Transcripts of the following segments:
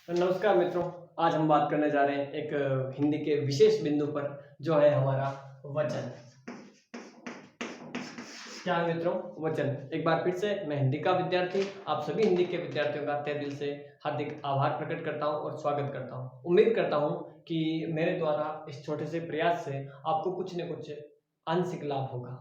तो नमस्कार मित्रों। आज हम बात करने जा रहे हैं एक हिंदी के विशेष बिंदु पर, जो है हमारा वचन। क्या है मित्रों? वचन। एक बार फिर से मैं हिंदी का विद्यार्थी आप सभी हिंदी के विद्यार्थियों का तहे दिल से हार्दिक आभार प्रकट करता हूं और स्वागत करता हूं। उम्मीद करता हूं कि मेरे द्वारा इस छोटे से प्रयास से आपको कुछ न कुछ आंशिक लाभ होगा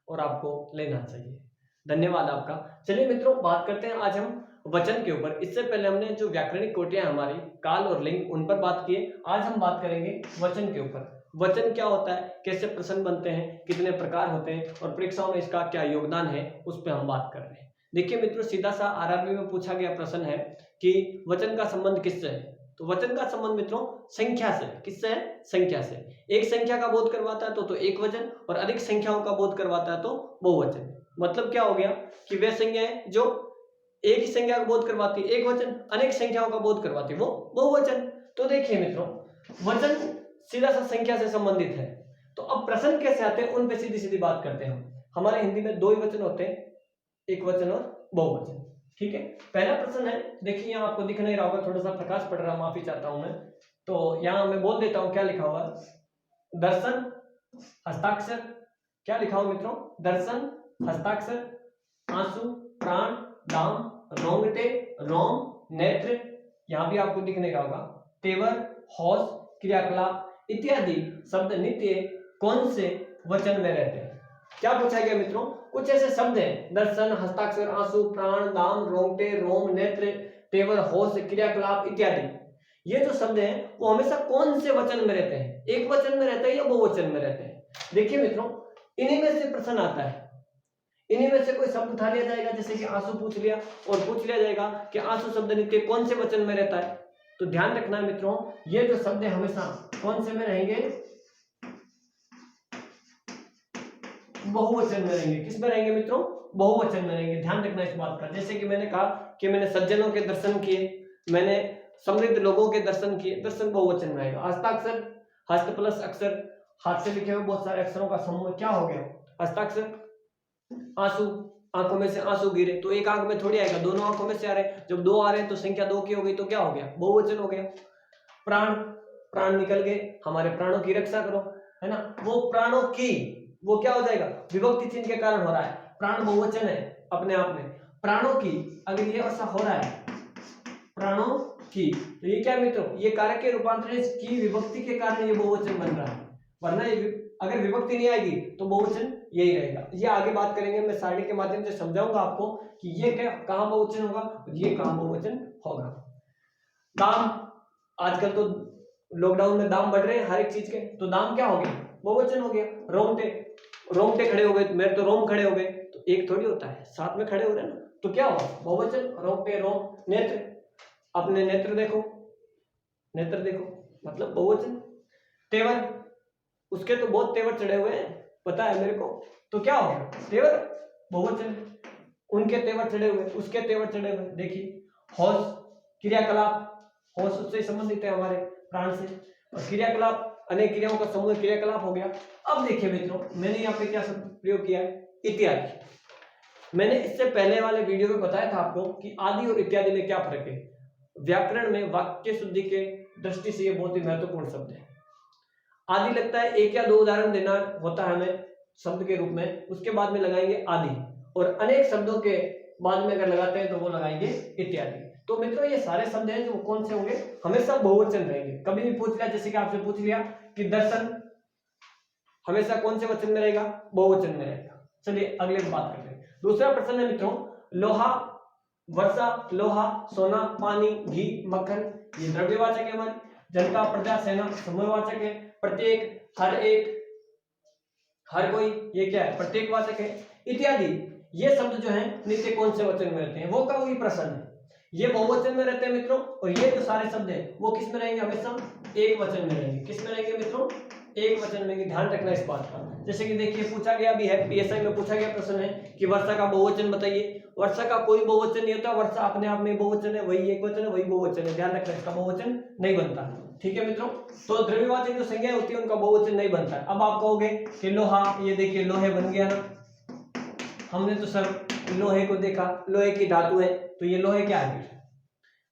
और आपको लेना चाहिए। धन्यवाद आपका। चलिए मित्रों, बात करते हैं आज हम वचन के ऊपर। इससे पहले हमने जो व्याकरणिक कोटियां हमारी काल और लिंग, उन पर बात किए। आज हम बात करेंगे वचन के ऊपर। वचन क्या होता है, कैसे प्रश्न बनते हैं, कितने प्रकार होते हैं और परीक्षाओं में इसका क्या योगदान है, उस पर हम बात कर रहे हैं। देखिए मित्रों, सीधा सा आरआरबी में पूछा गया प्रश्न है कि वचन का संबंध किससे है। तो वचन का संबंध मित्रों संख्या से। किससे है? संख्या से। एक संख्या का बोध करवाता है तो एक वचन, और अधिक संख्याओं का बोध करवाता है तो बहुवचन। मतलब क्या हो गया कि वे संख्याएं जो एक ही संख्या का बोध करवाती है एक वचन, अनेक संख्याओं का बोध करवाती है वो बहुवचन। तो देखिए मित्रों, वचन सीधा सा संख्या से संबंधित है। तो अब प्रश्न कैसे आते हैं उन पे सीधी सीधी बात करते हैं हम। हमारे हिंदी में दो ही वचन होते हैं, एक वचन और बहुवचन। ठीक है, पहला प्रश्न है, देखिए यहाँ आपको दिख नहीं रहा होगा, थोड़ा सा प्रकाश पड़ रहा, माफी चाहता हूं मैं। तो यहाँ मैं बोल देता हूँ क्या लिखा हुआ। दर्शन, हस्ताक्षर। क्या लिखा हुआ मित्रों? दर्शन, हस्ताक्षर, आंसू, प्राण, दाम, रोंगटे, रोम, नेत्र। यहां भी आपको दिख नहीं रहा होगा। तेवर, होश, क्रियाकलाप इत्यादि शब्द नित्य कौन से वचन में रहते हैं? क्या पूछा गया मित्रों? कुछ ऐसे शब्द हैं, दर्शन, हस्ताक्षर, आंसू, प्राण, दाम, रोंगटे, रोम, नेत्र, तेवर, होश, क्रियाकलाप इत्यादि। ये जो शब्द हैं वो हमेशा कौन से वचन में रहते हैं? एक वचन में रहते हैं या बहुवचन में रहते हैं? देखिए मित्रों, इन्हीं में से प्रश्न आता है। इन्हीं में से कोई शब्द उठा लिया जाएगा, जैसे कि आंसू पूछ लिया, और पूछ लिया जाएगा कि आंसू शब्द नित्य कौन से वचन में रहता है। तो ध्यान रखना मित्रों, ये जो शब्द है हमेशा कौन से में रहेंगे? बहुवचन में रहेंगे। किस में रहेंगे मित्रों? बहुवचन में रहेंगे। ध्यान रखना इस बात का। जैसे कि मैंने कहा कि मैंने सज्जनों के दर्शन किए, मैंने समृद्ध लोगों के दर्शन किए, दर्शन बहुवचन में आएगा। हस्ताक्षर, हस्त प्लस अक्षर, हाथ से लिखे हुए बहुत सारे अक्षरों का समूह क्या हो गया? हस्ताक्षर। आंसू, आंखों में से आंसू गिरे, तो एक आंख में थोड़ी आएगा, दोनों आंखों में से आ रहे हैं। जब दो आ रहे हैं तो संख्या दो की हो गई, तो क्या हो गया? बहुवचन हो गया। प्राण, प्राण निकल गए, हमारे प्राणों की रक्षा करो, है ना। वो प्राणों की, वो क्या हो जाएगा? विभक्ति चिन्ह के कारण हो रहा है। प्राण बहुवचन है अपने आप में। प्राणों की, अगर ये ऐसा हो रहा है प्राणों की, तो ये क्या है मित्रों? ये कारक के रूपांतरण की विभक्ति के कारण ये बहुवचन बन रहा है। वरना अगर विभक्ति नहीं आएगी तो बहुवचन यही रहेगा। ये आगे बात करेंगे, मैं सारणी के माध्यम से समझाऊंगा आपको कि ये क्या, कहां बहुवचन होगा और ये कहां बहुवचन होगा। दाम, आजकल तो लॉकडाउन में दाम बढ़ रहे हैं हर एक चीज के, तो दाम क्या हो गया? बहुवचन हो गया। रोंगटे, रोंगटे खड़े हो गए, मेरे तो रोम खड़े हो गए, तो एक थोड़ी होता है, साथ में खड़े हो रहे हैं ना, तो क्या होगा? बहुवचन। रोंगटे, रोम, नेत्र, अपने नेत्र देखो, नेत्र देखो, मतलब बहुवचन। तेवर, उसके तो बहुत तेवर चढ़े हुए हैं, पता है मेरे को, तो क्या हो गया? तेवर बहुवचन। उनके तेवर चढ़े हुए, उसके तेवर चढ़े हुए। देखिए, होश, क्रियाकलाप, होश उससे संबंधित है हमारे प्राण से, और क्रियाकलाप अनेक क्रियाओं का समूह क्रियाकलाप हो गया। अब देखिए मित्रों, मैंने यहाँ पे क्या शब्द प्रयोग किया है? इत्यादि। मैंने इससे पहले वाले वीडियो में बताया था आपको कि आदि और इत्यादि में क्या फर्क है। व्याकरण में वाक्य शुद्धि के दृष्टि से ये बहुत ही महत्वपूर्ण शब्द है। आदि लगता है एक या दो उदाहरण देना होता है हमें शब्द के रूप में, उसके बाद में लगाएंगे आदि, और अनेक शब्दों के बाद में अगर लगाते हैं तो वो लगाएंगे इत्यादि। तो मित्रों, ये सारे शब्द हैं जो कौन से होंगे? हमेशा बहुवचन रहेंगे। कभी भी पूछ लिया, जैसे कि आपसे पूछ लिया कि दर्शन, हमेशा कौन से वचन में रहेगा? बहुवचन में रहेगा। चलिए अगले की बात करते हैं। दूसरा प्रश्न है मित्रों, लोहा, वर्षा, लोहा, सोना, पानी, घी, मक्खन, ये द्रव्यवाचक है हमारे। जनता, प्रजा, सेना समूहवाचक है। प्रत्येक, हर एक, हर कोई, ये क्या है? प्रत्येकवाचक है। इत्यादि, ये शब्द जो है नित्य कौन से वचन में रहते हैं? वो का वही प्रश्न है। ये बहुवचन में रहते हैं मित्रों, और ये जो सारे शब्द हैं वो किस में रहेंगे? हमेशा एक वचन में रहेंगे। किस में रहेंगे मित्रों? एक वचन में। ध्यान रखना इस बात का। जैसे कि देखिए, पूछा गया भी है, पीएसआई में पूछा गया प्रश्न है कि वर्षा का बहुवचन बताइए। वर्षा का कोई बहुवचन नहीं होता, वर्षा अपने आप में बहुवचन है, वही एक वचन है, वही बहुवचन है। ध्यान रखना, इसका बहुवचन नहीं बनता। ठीक है मित्रों, तो द्रव्यवाचक जो संज्ञा होती है उनका बहुवचन नहीं बनता है। अब आप कहोगे कि लोहा, ये देखिए लोहे बन गया ना, हमने तो सर लोहे को देखा, लोहे की धातु है, तो ये लोहे क्या है? फिर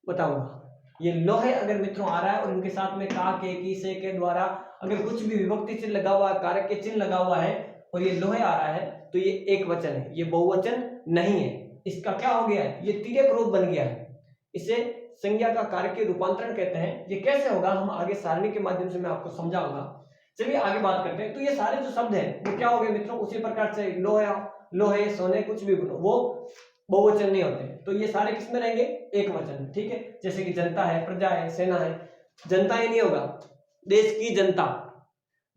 बताऊंगा। ये लोहे अगर मित्रों आ रहा है और उनके साथ में का, के, की, से के द्वारा अगर कुछ भी विभक्ति चिन्ह लगा हुआ है, कारक के चिन्ह लगा हुआ है और ये लोहे आ रहा है तो ये एक वचन है, ये बहुवचन नहीं है। इसका क्या हो गया है, ये तिर्यक रूप बन गया है। इसे संज्ञा का कारक के रूपांतरण कहते हैं। ये कैसे होगा हम आगे सारणी के माध्यम से मैं आपको समझाऊंगा। चलिए आगे बात करते हैं। तो ये सारे जो शब्द हैं वो क्या हो गए मित्रों, उसी प्रकार से लोहे, लोहे, सोने, कुछ भी बोलो वो बहुवचन नहीं होते। तो ये सारे किसमें रहेंगे, एक वचन। ठीक है, जैसे कि जनता है, प्रजा है, सेना है। जनता ही नहीं होगा, देश की जनता,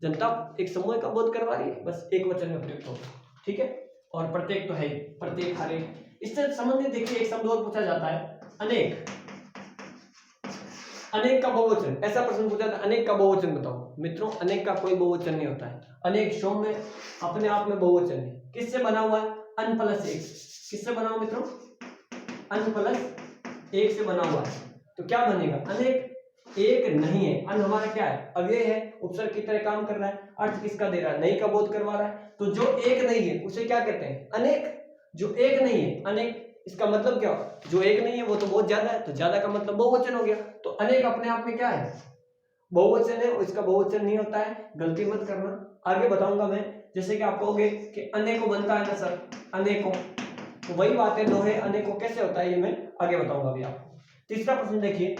जनता एक समूह का बोध करवा रही है, बस एक वचन में प्रयुक्त होगा। ठीक है, और प्रत्येक तो है ही, प्रत्येक, हर एक। इससे संबंधित देखिए एक शब्द और पूछा जाता है, अनेक। अनेक का बहुवचन, ऐसा प्रश्न पूछा था, अनेक का बहुवचन बताओ। मित्रों अनेक का कोई बहुवचन नहीं होता है। अनेक सौम्य अपने आप में बहुवचन है। किससे बना हुआ है, अन प्लस एक। किससे बना हुआ मित्रों, अन प्लस एक से बना हुआ है। तो क्या बनेगा, अनेक एक नहीं है। अन हमारा क्या है, अव्यय है, उपसर्ग की तरह काम कर रहा है। अर्थ किसका दे रहा है, नहीं का बोध करवा रहा है। तो जो एक नहीं है उसे क्या कहते हैं, अनेक। जो एक नहीं है, अनेक, इसका मतलब क्या, जो एक नहीं है वो तो बहुत ज्यादा है, तो ज्यादा का मतलब बहुवचन हो गया। तो अनेक अपने आप में क्या है, बहुवचन है, और इसका बहुवचन नहीं होता है, गलती मत करना। आगे बताऊंगा मैं। जैसे कि आप कहोगे कि अनेकों बनता है ना सर, अनेकों, तो वही बात है, लोहे अनेकों कैसे होता है ये मैं आगे बताऊंगा अभी आपको। तीसरा प्रश्न देखिए,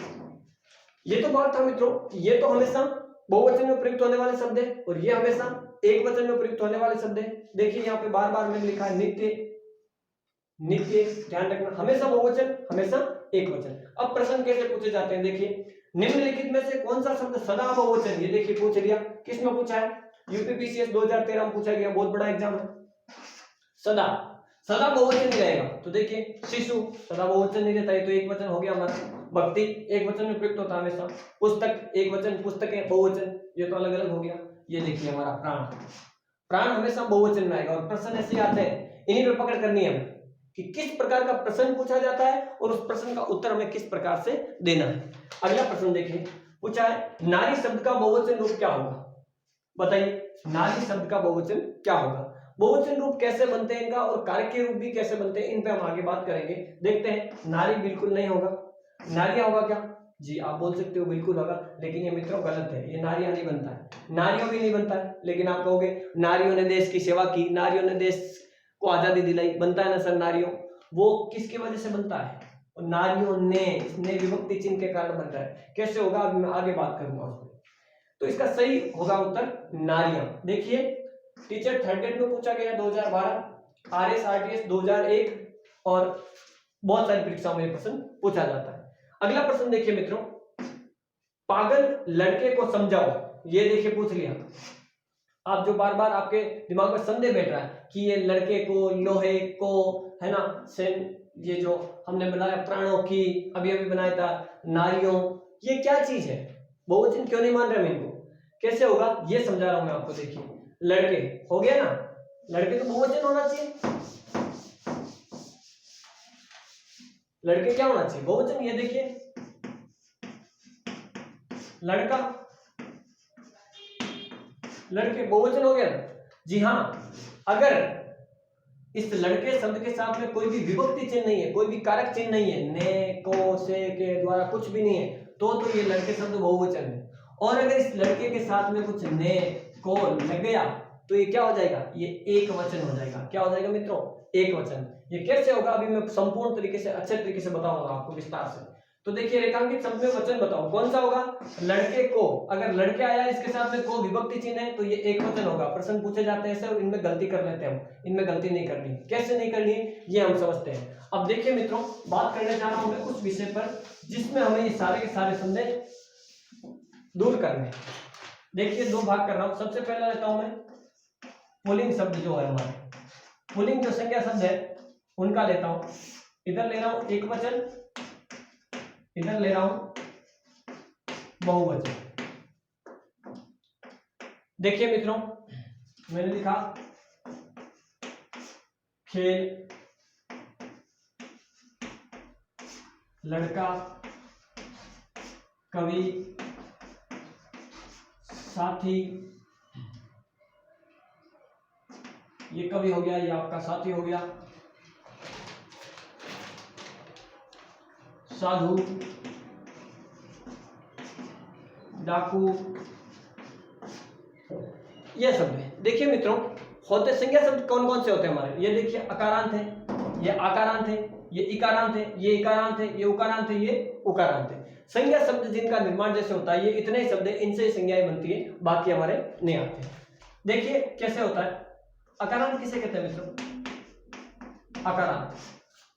ये तो बात था मित्रों, ये तो हमेशा बहुवचन में प्रयुक्त होने वाले शब्द है और ये हमेशा एक वचन में प्रयुक्त होने वाले शब्द है। देखिए यहाँ पे बार बार मैंने लिखा है नित्य, नित्य, ध्यान रखना, हमेशा बहुवचन, हमेशा एक वचन। अब प्रश्न कैसे पूछे जाते हैं, देखिए निम्नलिखित में से कौन सा शब्द सदा बहुवचन, ये देखिए पूछ लिया। किसमें पूछा है, यूपीपीसीएस 2013 में पूछा गया, बहुत बड़ा एग्जाम है। सदा, सदा बहुवचन ही रहेगा। तो देखिए शिशु सदा बहुवचन नहीं रहता है, तो एक वचन हो गया हमारा। भक्ति एक वचन में प्रयुक्त होता है हमेशा। पुस्तक एक वचन, पुस्तकें बहुवचन, ये तो अलग अलग हो गया। ये देखिए हमारा प्राण, प्राण हमेशा बहुवचन में आएगा। और प्रश्न ऐसे आते हैं, इन्हीं पे पकड़ करनी है हमें कि किस प्रकार का प्रश्न पूछा जाता है और उस प्रश्न का उत्तर हमें किस प्रकार से देना है। अगला प्रश्न देखिए, पूछा है नारी शब्द का बहुवचन रूप क्या होगा, बताइए नारी शब्द का बहुवचन क्या होगा। बहुवचन रूप कैसे बनते हैं इनका, और कारक के रूप भी कैसे बनते हैं, इन पे हम आगे बात करेंगे। देखते हैं, नारी बिल्कुल नहीं होगा। नारिया होगा क्या, जी आप बोल सकते हो बिल्कुल होगा, लेकिन ये मित्रों गलत है, ये नारिया नहीं बनता है, नारियों भी नहीं बनता है। लेकिन आप कहोगे नारियों ने देश की सेवा की, नारियों ने देश को आजादी दिलाई, बनता है ना सर नारियों, वो किसकी वजह से बनता है, और नारियों ने, इसने विभक्ति चिन्ह के कारण बनता है। कैसे होगा अभी मैं आगे बात करूंगा उसमें। तो इसका सही होगा उत्तर नारियां। देखिए टीचर थर्ड ग्रेड में पूछा गया 2012, आरएस आरटीएस 2001 और बहुत सारी परीक्षाओं में प्रश्न पूछा जाता है। अगला प्रश्न देखिए मित्रों, पागल लड़के को समझाओ, ये देखिए पूछ लिया। आप जो बार बार आपके दिमाग में संदेह बैठ रहा है कि ये लड़के को, लोहे को, है ना, सेन, ये जो हमने बनाया प्राणों की, अभी अभी बनाया था नारियों, ये क्या चीज है, बहुवचन क्यों नहीं मान रहे मैं इनको, कैसे होगा ये समझा रहा हूं मैं आपको। देखिए लड़के हो गया ना, लड़के तो बहुवचन होना चाहिए, लड़के क्या होना चाहिए, बहुवचन। ये देखिए लड़का, लड़के बहुवचन हो गया ना, जी हाँ। अगर इस लड़के शब्द के साथ में कोई भी विभक्ति चिन्ह नहीं है, कोई भी कारक चिन्ह नहीं है, ने, को, से, के द्वारा कुछ भी नहीं है, तो ये लड़के शब्द बहुवचन है। और अगर इस लड़के के साथ में कुछ ने, को लग गया तो ये क्या हो जाएगा, ये एक वचन हो जाएगा। क्या हो जाएगा मित्रों, एक वचन। ये कैसे होगा अभी मैं संपूर्ण तरीके से, अच्छे तरीके से बताऊंगा आपको विस्तार से। तो देखिए रेखांकित शब्द में वचन बताओ कौन सा होगा, लड़के को, अगर लड़के आया इसके साथ में को विभक्ति चिन्ह है तो ये एक वचन होगा। प्रश्न पूछे जाते हैं ऐसे और इनमें गलती कर लेते हैं हम, इनमें गलती नहीं करनी। कैसे नहीं करनी ये हम समझते हैं। अब देखिए मित्रों, बात करने जा रहा हूं मैं उस विषय पर जिसमें हमें ये सारे के सारे संदेह दूर करने। देखिए दो भाग कर रहा हूं। सबसे पहला लेता हूं मैं पुल्लिंग शब्द जो है हमारे, पुल्लिंग जो संज्ञा शब्द है उनका लेता हूं। इधर ले रहा हूं एक वचन, इधर ले रहा हूं बहुवचन। देखिए मित्रों मैंने लिखा खेल, लड़का, कवि, साथी, ये कवि हो गया, ये आपका साथी हो गया, साधु, डाकू, ये शब्द है। देखिए मित्रों, होते संज्ञा शब्द कौन कौन से होते हैं हमारे, ये देखिए अकारांत है, ये आकारांत है, ये इकारांत है, ये इकारांत है, ये उकारांत है, ये उकारांत है। संज्ञा शब्द जिनका निर्माण जैसे होता है, ये इतने शब्द है, इनसे ही संज्ञाएं बनती है, बाकी हमारे नहीं आते। देखिए कैसे होता है। अकारांत किसे कहते हैं मित्रों? अकारांत,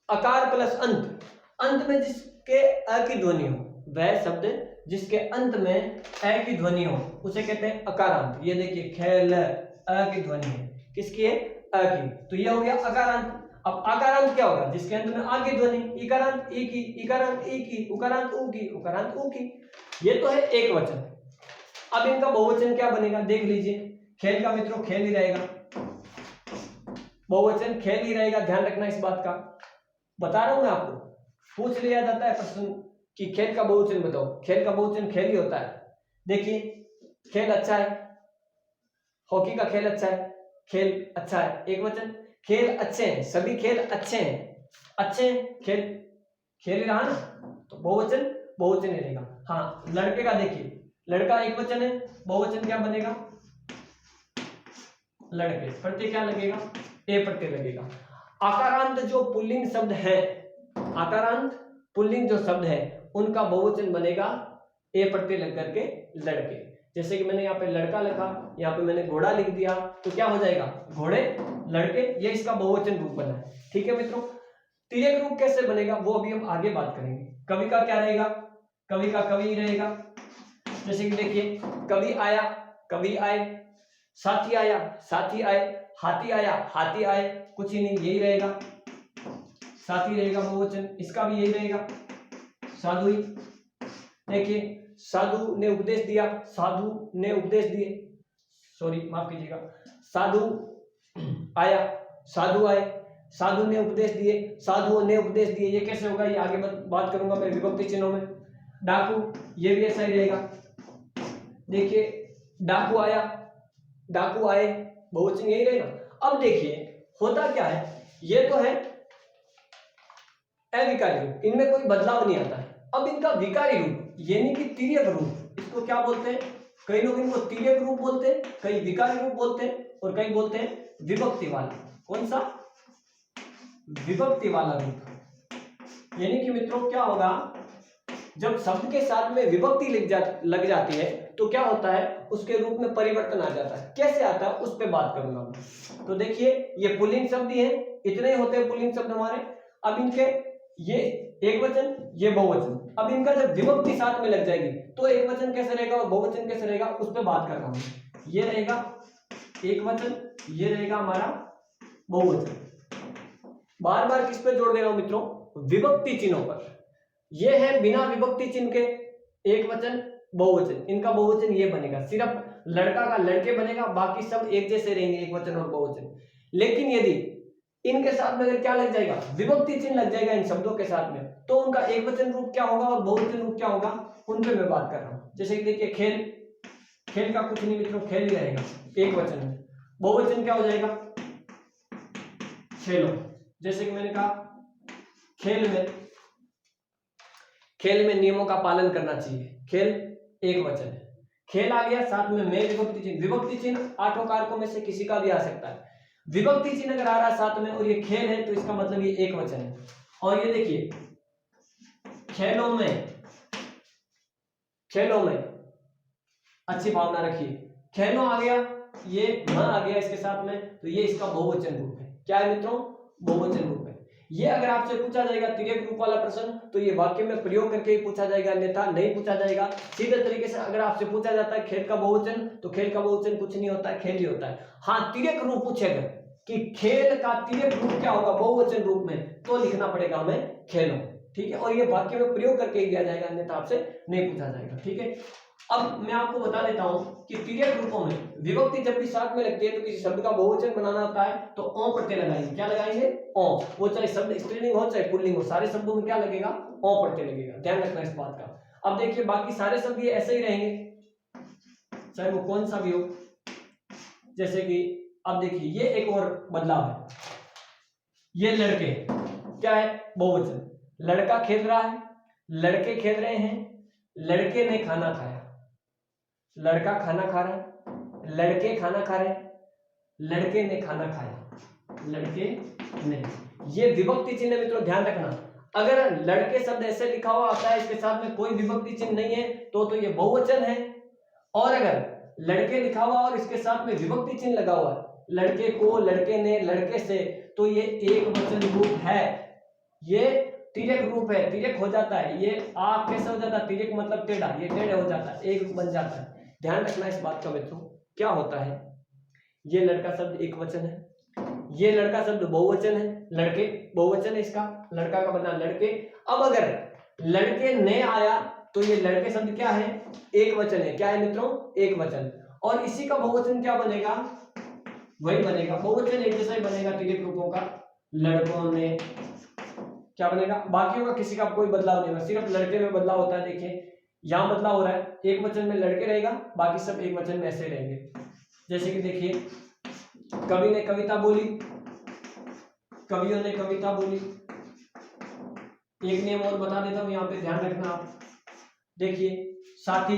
अकार प्लस अंत, अंत में जिसके अ की ध्वनि हो, वह शब्द जिसके अंत में अ की ध्वनि हो उसे कहते हैं अकारांत। ये देखिए खेल, अ की ध्वनि है, किसकी है? अ की, तो ये हो गया अकारांत। अब आकारांत क्या होगा? जिसके अंत में आ की ध्वनि, इकारांत ई की, इकारांत ई की, उकारांत उ की, उकारांत उ की। ये तो है एक वचन। अब इनका बहुवचन क्या बनेगा देख लीजिए। खेल का मित्रों खेल ही रहेगा, बहुवचन खेल ही रहेगा, ध्यान रखना इस बात का। बता रहा हूं मैं आपको, पूछ लिया जाता है प्रश्न कि खेल का बहुवचन बताओ, खेल का बहुवचन खेल ही होता है। देखिए खेल अच्छा है, हॉकी का खेल अच्छा है, खेल अच्छा है एक वचन। खेल अच्छे हैं, सभी खेल अच्छे हैं, अच्छे हैं, खेल खेल ही रहा ना, तो बहुवचन बहुवचन ही रहेगा। हाँ लड़के का देखिए, लड़का एक वचन है, बहुवचन क्या बनेगा? लड़के, प्रत्यय क्या लगेगा? ए प्रत्यय लगेगा। आकारांत जो पुल्लिंग शब्द है, आकारांत पुल्लिंग जो शब्द है उनका बहुवचन बनेगा ए प्रत्यय लग करके लड़के। जैसे कि मैंने यहाँ पे लड़का लिखा, यहाँ पे मैंने घोड़ा लिख दिया, तो क्या हो जाएगा? घोड़े, लड़के, ये इसका बहुवचन रूप बना है। ठीक है मित्रों, तिर्यक रूप कैसे बनेगा वो अभी हम आगे बात करेंगे। कवि का क्या रहेगा? कवि का कवि ही रहेगा। जैसे कि देखिए कवि आया, कवि आए, साथी आया, साथी आए, हाथी आया, हाथी आए, कुछ ही नहीं, यही रहेगा, साथी रहेगा बहुवचन, इसका भी यही रहेगा, साधु ही। देखिए साधु ने उपदेश दिया, साधु ने उपदेश दिए, सॉरी माफ कीजिएगा, साधु आया, साधु आए, साधु ने उपदेश दिए, साधुओं ने उपदेश दिए। ये कैसे होगा? ये आगे बात करूंगा मैं विभक्ति चिन्हों में। डाकू, ये भी ऐसा ही रहेगा। देखिए डाकू आया, डाकू आए, बहुवचन यही रहेगा। अब देखिए होता क्या है, ये तो है अविकारी रूप, इनमें कोई बदलाव नहीं आता है। अब इनका विकारी रूप यानी कि तिर्यक रूप, इसको क्या बोलते हैं? कई लोग इनको तिर्यक रूप बोलते हैं, कई विकारी रूप बोलते हैं, और कई बोलते हैं विभक्ति वाला। कौन सा? विभक्ति वाला रूप। यानी कि मित्रों क्या होगा, जब शब्द के साथ में विभक्ति लग जाती है तो क्या होता है? उसके रूप में परिवर्तन आ जाता है। कैसे आता है उस पर बात करूंगा मैं। तो देखिए ये पुल्लिंग शब्द ही है, इतने ही होते हैं पुल्लिंग शब्द हमारे। अब इनके ये एक वचन, ये बहुवचन, अब इनका जब विभक्ति साथ में लग जाएगी तो एक वचन कैसे रहेगा और बहुवचन कैसे रहेगा उस पर बात कर रहा हूं। ये रहेगा एक वचन, ये रहेगा हमारा बहुवचन। बार बार किस पे जोड़ दे रहा हूं मित्रों? विभक्ति चिन्हों पर। ये है बिना विभक्ति चिन्ह के एक वचन बहुवचन, इनका बहुवचन ये बनेगा, सिर्फ लड़का का लड़के बनेगा, बाकी सब एक जैसे रहेंगे, एक वचन और बहुवचन। लेकिन यदि इनके साथ में अगर क्या लग जाएगा? विभक्ति चिन्ह लग जाएगा इन शब्दों के साथ में, तो उनका एक वचन रूप क्या होगा और बहुवचन रूप क्या होगा, उन पे मैं बात कर रहा हूं। जैसे कि देखिए खेल, खेल का कुछ नहीं मित्रों, खेल ही रहेगा एक वचन में। बहुवचन क्या हो जाएगा? खेलो। जैसे कि मैंने कहा खेल में नियमों का पालन करना चाहिए, खेल एक वचन है। खेल आ गया, साथ में विभक्ति चिन्ह, विभक्ति चिन्ह आठों कारकों में से किसी का भी आ सकता है। विभक्ति चिन्ह अगर आ रहा है साथ में और ये खेल है तो इसका मतलब ये एक वचन है। और ये देखिए खेलों में अच्छी भावना रखिए, खेलों आ गया, ये म आ गया इसके साथ में, तो ये इसका बहुवचन रूप है। क्या है मित्रों? बहुवचन रूप है। ये अगर आपसे पूछा जाएगा तिर्यक रूप वाला प्रश्न तो ये वाक्य में प्रयोग करके ही पूछा जाएगा, अन्यथा नहीं पूछा जाएगा। सीधे तरीके से अगर आपसे पूछा जाता है खेल का बहुवचन, तो खेल का बहुवचन कुछ नहीं होता है, खेल ही होता है। हाँ तिर्यक रूप पूछेगा कि खेल का तिर्यक रूप क्या होगा बहुवचन रूप में, तो लिखना पड़ेगा हमें खेलो, ठीक है, और ये वाक्य में प्रयोग करके ही दिया जाएगा, अन्यथा आपसे नहीं पूछा जाएगा, ठीक है। अब मैं आपको बता देता हूं कि तिर्यक रूपों में विभक्ति जब भी साथ में लगती है तो किसी शब्द का बहुवचन बनाना होता है तो ओ प्रत्यय लगाएंगे। क्या लगाएंगे? ओ। वो चाहे शब्द स्त्रीलिंग हो चाहे पुल्लिंग हो, सारे शब्दों में क्या लगेगा? ओ प्रत्यय लगेगा, ध्यान रखना इस बात का। अब देखिए बाकी सारे शब्द ये ऐसे ही रहेंगे, चाहे वो कौन सा भी हो। जैसे कि अब देखिए ये एक और बदलाव है, ये लड़के क्या है? बहुवचन। लड़का खेल रहा है, लड़के खेल रहे हैं, लड़के ने खाना खाया, लड़का खाना खा रहा है, लड़के खाना खा रहे हैं, लड़के ने खाना खाया, लड़के ने। ये विभक्ति चिन्ह है मित्रों, ध्यान रखना। अगर लड़के शब्द ऐसे लिखा हुआ आता है, इसके साथ में कोई विभक्ति चिन्ह नहीं है तो ये बहुवचन है। और अगर लड़के लिखा हुआ और इसके साथ में विभक्ति चिन्ह लगा हुआ है, लड़के को, लड़के ने, लड़के से, तो ये एक वचन रूप है, ये तिर्यक रूप है, तिर्यक हो जाता है। ये आ कैसे हो जाता है, तिर्यक मतलब टेढ़ा, ये टेढ़े हो जाता है, एक बन जाता है। ध्यान रखना इस बात का मित्रों। क्या होता है, ये लड़का शब्द एक वचन है, ये लड़का शब्द बहुवचन है, लड़के बहुवचन है, इसका लड़का का बना लड़के। अब अगर लड़के ने आया तो ये लड़के शब्द क्या है, एक वचन है। क्या है मित्रों, एक वचन। और इसी का बहुवचन क्या बनेगा, वही बनेगा, बहुवचन एक जैसा ही बनेगा तिर्यक रूपों का। लड़कों ने क्या बनेगा, बाकियों का किसी का कोई बदलाव नहीं होगा, सिर्फ लड़के में बदलाव होता है। देखिए यहां बदलाव हो रहा है, एक वचन में लड़के रहेगा, बाकी सब एक वचन में ऐसे रहेंगे। जैसे कि देखिए, कवि ने कविता बोली, कवियों ने कविता बोली। एक नियम और बता देता हूं, यहाँ पे ध्यान रखना आप। देखिए साथी,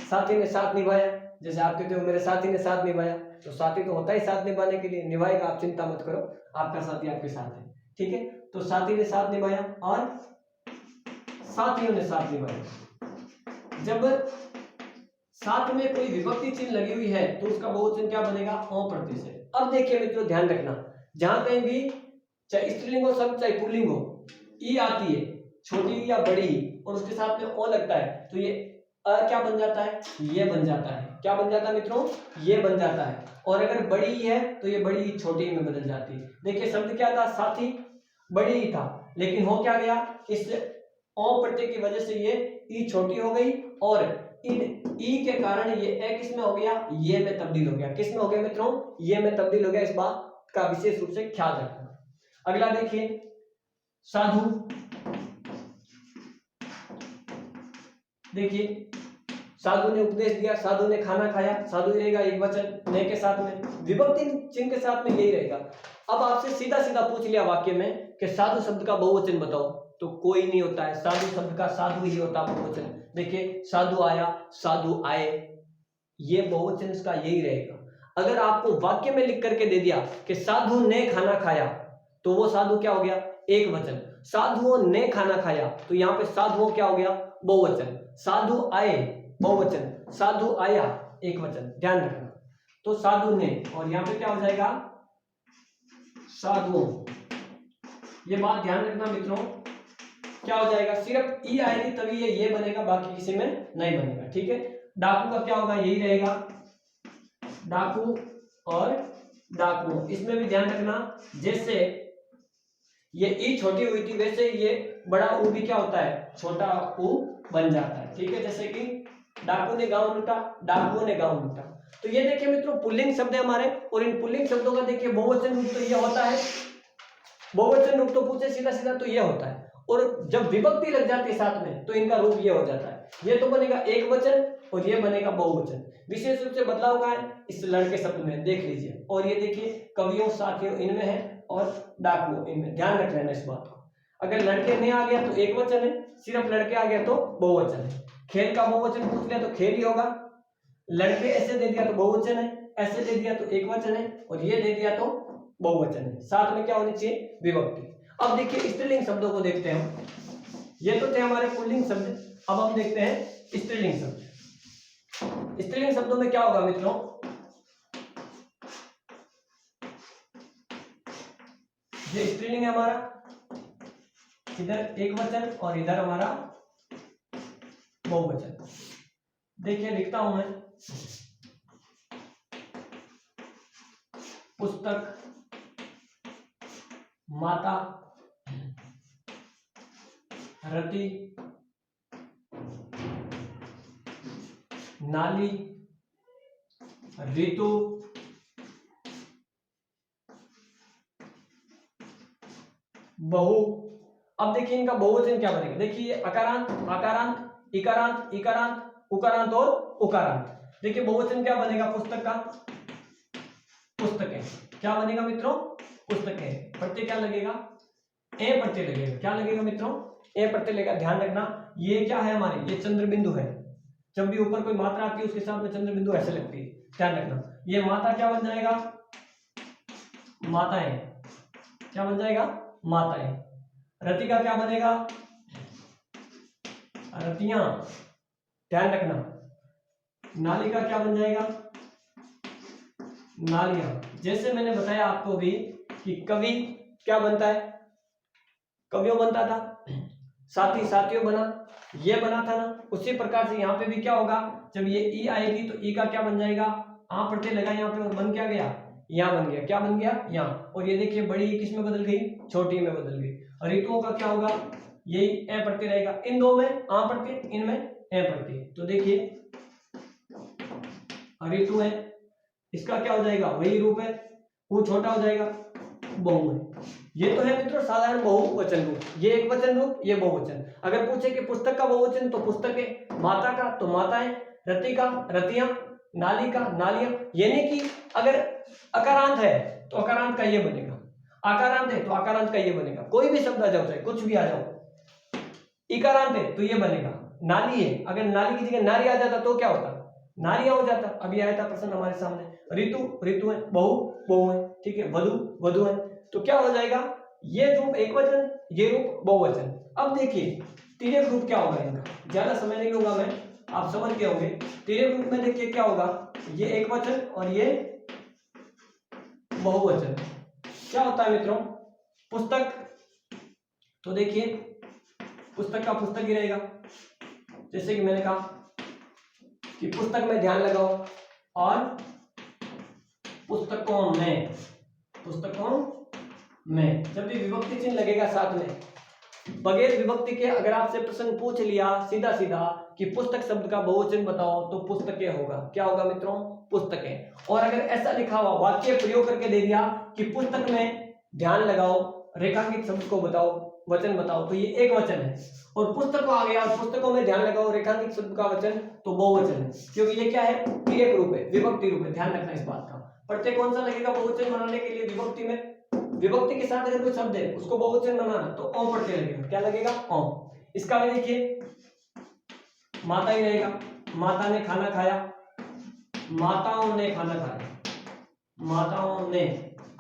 साथी ने साथ निभाया, जैसे आप कहते हो मेरे साथी ने साथ निभाया, तो साथी तो होता ही साथ निभाने के लिए, निभाएगा, आप चिंता मत करो, आपका साथी आपके साथ है, ठीक है। तो साथी ने साथ निभाया और साथियों ने साथ निभाया। जब साथ में कोई विभक्ति चिन्ह लगी हुई है तो उसका बहुवचन क्या बनेगा, ओ प्रत्यय से। अब देखिए मित्रों ध्यान रखना, जहां कहीं भी चाहे स्त्रीलिंग हो शब्द चाहे पुल्लिंग हो, ई आती है, छोटी या बड़ी, और उसके साथ में ओ लगता है, तो ये अ क्या बन जाता है, ये बन जाता है। क्या बन जाता है मित्रों, ये बन जाता है। और अगर बड़ी है तो ये बड़ी छोटी में बदल जाती है। देखिए शब्द क्या था, साथी, बड़ी ही था, लेकिन हो क्या गया, इस ओ प्रत्यय की वजह से ये ई छोटी हो गई, और इन ई के कारण ये ए किस में हो गया, ये में तब्दील हो गया। किस में हो गया मित्रों, ये में तब्दील हो गया। इस बात का विशेष रूप से ख्याल रखना। अगला देखिए, साधु। देखिए साधु ने उपदेश दिया, साधु ने खाना खाया, साधु रहेगा एक वचन, ने के साथ में, विभक्ति चिन्ह के साथ में यही रहेगा। अब आपसे सीधा सीधा पूछ लिया वाक्य में कि साधु शब्द का बहुवचन बताओ, तो कोई नहीं होता है, साधु शब्द का साधु ही होता है बहुवचन। देखिए साधु आया, साधु आए, ये बहुवचन इसका यही रहेगा। अगर आपको वाक्य में लिख करके दे दिया कि साधु ने खाना खाया, तो वो साधु क्या हो गया, एक वचन। साधुओं ने खाना खाया, तो यहाँ पे साधुओं क्या हो गया, बहुवचन। साधु आए, बहुवचन। साधु आया, एक वचन। ध्यान रखना, तो साधु ने, और यहाँ पे क्या हो जाएगा, साधुओं। ये बात ध्यान रखना मित्रों, क्या हो जाएगा, सिर्फ ई आएगी तभी ये बनेगा, बाकी किसी में नहीं बनेगा, ठीक है। डाकू का क्या होगा, यही रहेगा, डाकू और डाकू। इसमें भी ध्यान रखना, जैसे ये ई छोटी हुई थी वैसे ये बड़ा ऊ भी क्या होता है, छोटा ऊ बन जाता है, ठीक है। जैसे कि डाकू ने गांव लूटा, डाकुओं ने गांव लूटा। तो ये देखिए मित्रों पुल्लिंग शब्द है हमारे, और इन पुल्लिंग शब्दों का देखिए बहुवचन रूप तो ये होता है, बहुवचन रूप तो पूछे सीधा सीधा तो ये होता है, और जब विभक्ति लग जाती है साथ में तो इनका रूप ये हो जाता है। ये तो बनेगा एक वचन और ये बनेगा बहुवचन। विशेष रूप से बदलाव का है इस लड़के शब्द में, देख लीजिए। और ये देखिए कवियों, साथियों इनमें है, और डाकुओं इनमें। ध्यान रख लेना इस बात को। अगर लड़के ने आ गया तो एक वचन है, सिर्फ लड़के आ गया तो बहुवचन है। खेल का बहुवचन पूछ लिया तो खेल ही होगा। लड़के ऐसे दे दिया तो बहुवचन है, ऐसे दे दिया तो एक वचन है, और ये दे दिया तो बहुवचन है। साथ में क्या होनी चाहिए, विभक्ति। अब देखिए स्त्रीलिंग शब्दों को देखते हैं हम। ये तो थे हमारे पुल्लिंग शब्द, अब हम देखते हैं स्त्रीलिंग शब्द। स्त्रीलिंग शब्दों में क्या होगा मित्रों, ये स्त्रीलिंग है हमारा, इधर एक वचन और इधर हमारा बहुवचन। देखिए लिखता हूं मैं, पुस्तक, माता, रति, नाली, ऋतु, बहु। अब देखिए इनका बहुवचन क्या बनेगा, देखिए अकारांत, आकारांत, इकारांत, इकारांत, उकारांत और उकारांत। देखिए बहुवचन क्या बनेगा पुस्तक का, पुस्तकें। क्या बनेगा मित्रों, पुस्तकें। प्रत्यय क्या लगेगा, ए प्रत्यय लगेगा। क्या लगेगा मित्रों, ए प्रत्यय लगेगा। ध्यान रखना ये क्या है हमारे, ये चंद्र बिंदु है। जब भी ऊपर कोई मात्रा आती है उसके साथ में चंद्र बिंदु ऐसे लगती है, ध्यान रखना। ये माता क्या बन जाएगा, माताएं, क्या बन जाएगा, माताएं। रति का क्या बनेगा, रतियां, ध्यान रखना। नाली का क्या बन जाएगा, नालियां। जैसे मैंने बताया आपको भी कि कवि क्या बनता है, कवियों बनता था, साथी साथियों बना, ये बना था ना। उसी प्रकार से यहाँ पे भी क्या होगा, जब ये ई आएगी तो ई का क्या बन जाएगा, आ प्रत्यय लगा यहाँ पे और बन क्या गया, यहाँ बन गया, क्या बन गया, यहाँ। और ये देखिए बड़ी ई किस में बदल गई, छोटी में बदल गई। और ऋतुओं का क्या होगा, यही ए प्रत्यय रहेगा, इन दो में आ प्रत्यय, इनमें ए प्रत्यय। तो देखिए ऋतु है, इसका क्या हो जाएगा, वही रूप है, वो छोटा हो जाएगा, बहु है। ये तो है मित्रों साधारण बहुवचन रूप, ये एक वचन रूप, ये बहुवचन। अगर पूछे कि पुस्तक का बहुवचन तो पुस्तकें, माता का तो माताएं, रति का रतियां, नाली का नालियां। यानी कि अगर अकारांत है तो अकारांत का ये बनेगा, आकारांत है तो आकारांत का ये बनेगा। कोई भी शब्द आ जाओ, चाहे कुछ भी आ जाओ, इकारांत है तो ये बनेगा। नाली है, अगर नाली की जगह नारी आ जाता तो क्या होता, नारिया हो जाता। अभी आया था प्रश्न हमारे सामने। ऋतु ऋतु है, बहु बहु है, ठीक है, वधु वधु है। तो क्या हो जाएगा, ये रूप एक वचन, ये रूप बहुवचन। अब देखिए तिर्यक रूप क्या होगा इनका, ज्यादा समय नहीं लूंगा मैं, आप समझ गए होंगे। तिर्यक रूप में देखिए क्या होगा, ये एक वचन और ये बहुवचन। क्या होता है मित्रों, पुस्तक, तो देखिए पुस्तक का पुस्तक ही रहेगा। जैसे कि मैंने कहा कि पुस्तक में ध्यान लगाओ, और पुस्तकों में, पुस्तकों में जब भी विभक्ति चिन्ह लगेगा साथ में, बगैर विभक्ति के अगर आपसे प्रश्न पूछ लिया सीधा सीधा कि पुस्तक शब्द का बहुवचन बताओ, तो पुस्तकें होगा। क्या होगा मित्रों, पुस्तकें। और अगर ऐसा लिखा हुआ वाक्य प्रयोग करके दे दिया कि पुस्तक में ध्यान लगाओ, रेखांकित शब्द को बताओ, वचन बताओ, तो ये एक वचन है। और पुस्तकों आ गया, पुस्तकों में ध्यान लगाओ, रेखांकित शब्द का वचन, तो बहुवचन है, क्योंकि ये क्या है, क्रियक रूप है, विभक्ति रूप है। ध्यान रखना इस बात का। प्रत्यय कौन सा लगेगा बहुवचन बनाने के लिए, विभक्ति में, विभक्ति के साथ अगर कोई शब्द है उसको बहुवचन बनाना तो ओम प्रत्यय लगेगा। क्या लगेगा, ओम। इसका भी देखिए माता ही रहेगा, माता ने खाना खाया, माताओं ने खाना खाया, माताओं ने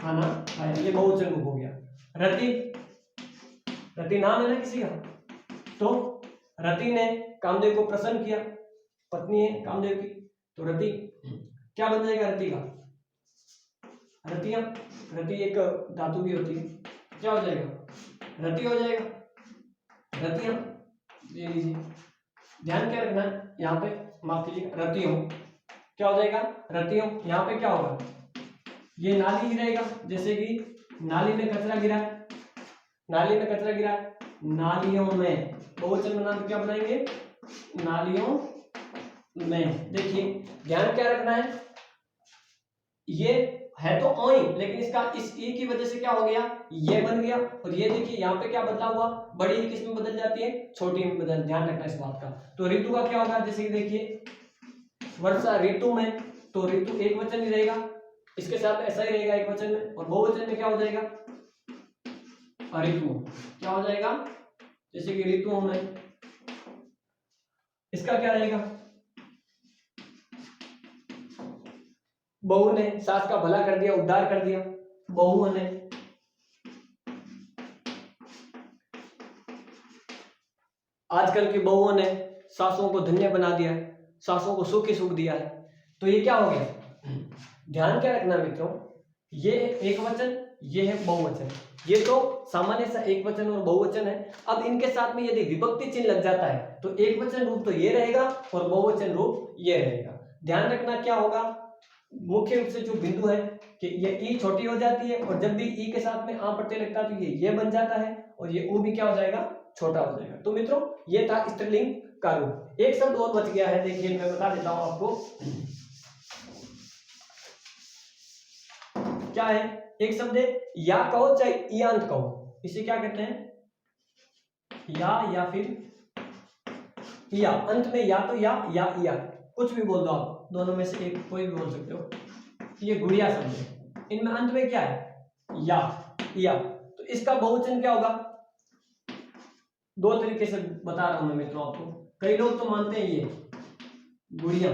खाना खाया, ये बहुवचन रूप हो गया। रति, रति नाम है ना किसी का, तो रति ने कामदेव को प्रसन्न किया, पत्नी है कामदेव की, तो रति क्या बन जाएगा, रति का रतियां। रति एक धातु भी होती है, क्या हो जाएगा, रति हो जाएगा, रतियां। ये लीजिए ध्यान क्या रखना है यहाँ पे, माफ कीजिएगा, रतियों, क्या हो जाएगा, रतियों। यहाँ पे क्या होगा, ये नाली ही रहेगा। जैसे कि नाली में कचरा गिरा है, नाली में कचरा गिरा है, नालियों में, बहुवचन बना तो क्या बनाएंगे, नालियों में। देखिए ध्यान क्या रखना है, ये है तो ओई, लेकिन इसका इस ई की वजह से क्या हो गया, ये बन गया। और ये देखिए यहाँ पे क्या बदला हुआ, बड़ी ई किस में बदल जाती है, छोटी में बदल। ध्यान रखना इस बात का। तो ऋतु का क्या होगा, जैसे कि देखिए वर्षा ऋतु में, तो ऋतु एक वचन ही रहेगा, इसके साथ ऐसा ही रहेगा एक वचन में। और बहुवचन में क्या हो जाएगा, ऋतु, क्या हो जाएगा, जैसे कि ऋतुओं में, इसका क्या रहेगा, बहू ने सास का भला कर दिया, उद्धार कर दिया, बहू ने। आजकल की बहुओं ने सासों को धन्य बना दिया है, सासों को सुख ही सुख दिया है। तो ये क्या हो गया, ध्यान क्या रखना मित्रों, ये एक वचन, ये है बहुवचन। ये तो सामान्य सा एक वचन और बहुवचन है। अब इनके साथ में यदि विभक्ति चिन्ह लग जाता है तो एक वचन रूप तो ये रहेगा और बहुवचन रूप ये रहेगा। ध्यान रखना क्या होगा, मुख्य रूप से जो बिंदु है कि ये ई छोटी हो जाती है, और जब भी ई के साथ में आ प्रत्यय लगता है तो ये बन जाता है, और ये ऊ भी क्या हो जाएगा, छोटा हो जाएगा। तो मित्रों ये था स्त्रीलिंग का रूप। एक शब्द और बच गया है, देखिए मैं बता देता हूं आपको, क्या है, एक शब्द है या कहो चाहे इयांत कहो, इसे क्या कहते हैं, या फिर या, अंत में या तो या कुछ भी बोल दो आप, दोनों में से एक कोई भी बोल सकते हो। ये गुड़िया शब्द है, इनमें अंत में क्या है, या। तो इसका बहुवचन क्या होगा, दो तरीके से बता रहा हूं मैं मित्रों आपको। कई लोग तो मानते हैं ये गुड़िया,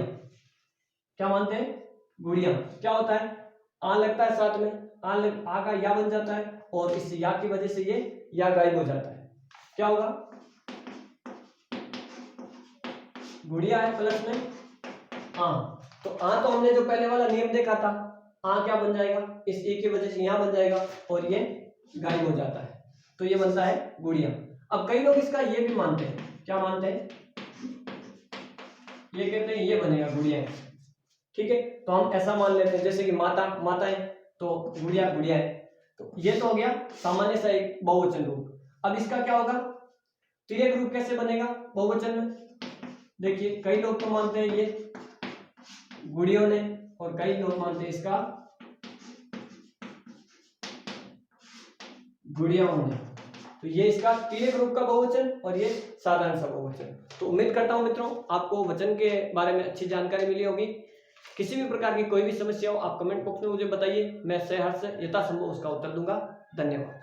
क्या मानते हैं, गुड़िया। क्या होता है, आ लगता है साथ में, आ का या बन जाता है और इस या की वजह से ये या गायब हो जाता है। क्या होगा, गुड़िया है प्लस में आ, तो आ तो हमने जो पहले वाला नियम देखा था, आ क्या बन जाएगा, इस ए की वजह से यहां बन जाएगा और ये गायब हो जाता है, तो ये बनता है गुड़िया। अब कई लोग इसका ये भी मानते हैं, क्या मानते हैं, ये कहते हैं ये बनेगा गुड़िया। ठीक है, तो हम ऐसा मान लेते हैं जैसे कि माता, माता है तो गुड़िया, गुड़िया है। तो ये तो हो गया सामान्य सा एक बहुवचन रूप। अब इसका क्या होगा, तिर्यक रूप कैसे बनेगा बहुवचन में। देखिए कई लोग तो मानते हैं ये गुड़ियों ने और कई लोग मानते हैं इसका गुड़ियाओं ने। तो ये इसका तिर्यक रूप का बहुवचन और ये साधारण सा बहुवचन। तो उम्मीद करता हूं मित्रों आपको वचन के बारे में अच्छी जानकारी मिली होगी। किसी भी प्रकार की कोई भी समस्या हो आप कमेंट बॉक्स में मुझे बताइए, मैं सहर्ष यथासंभव उसका उत्तर दूंगा। धन्यवाद।